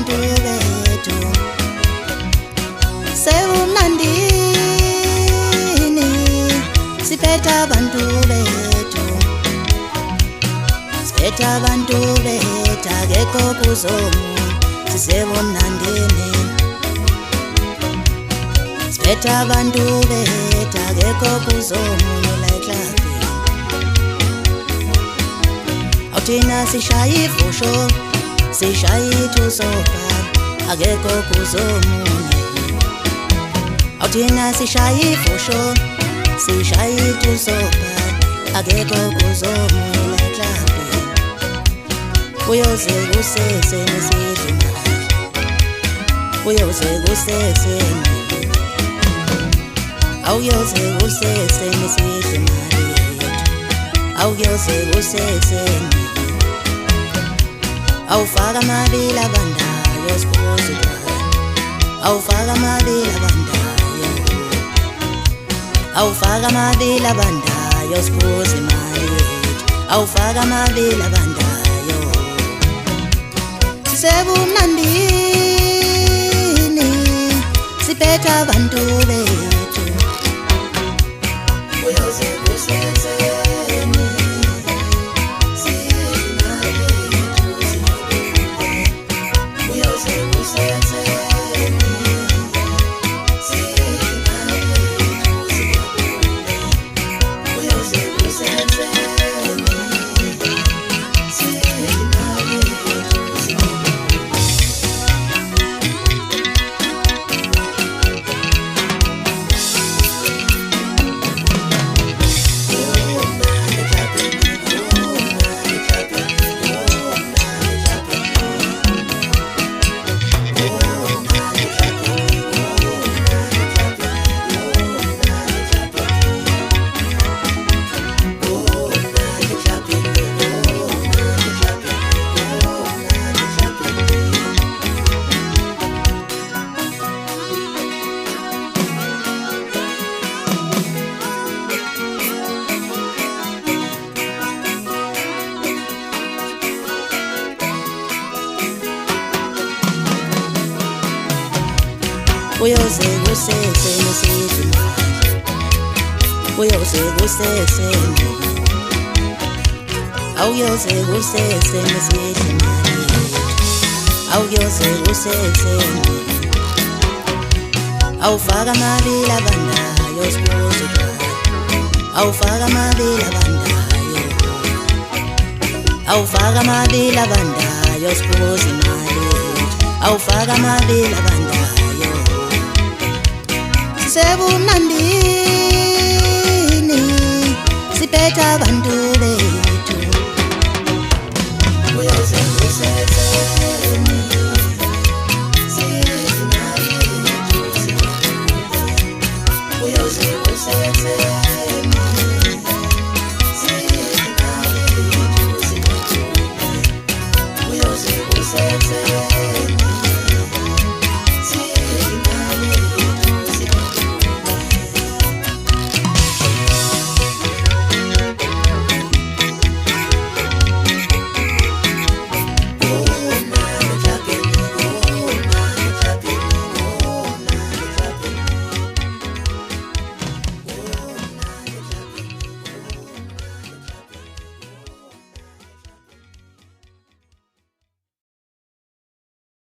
abantu bethu sebumnandini siphethe abantu bethu siphethe abantu bethu akekho kuzomuntu sisebumnandini siphethe abantu bethu akekho kuzomuntu la eklabhini awuthina sishaya ivusho sishaya ithusopa akekho kuzomuntu awuthina sishaya ivusho sishaya ithusopa akekho kuzomuntu la eklabhini uyoze kusese nesidlina uyoze kusese awuyoze kusese nesidlina awuyoze kusese awufaka amabili abandayo siphuza utshwala awufaka amabili abandayo awufaka amabili abandayo siphuza imali yethu awufaka amabili abandayo sisebumnandini siphethe abantu bethu uyoze kusese uyoze kusese nesidlina uyoze kusese awuyoze kusese nesidlina awuyoze kusese awufaka amabili abandayo siphuza utshwala awufaka amabili abandayo awufaka amabili abandayo siphuza imali yethu awufaka amabili abandayo sebumnandini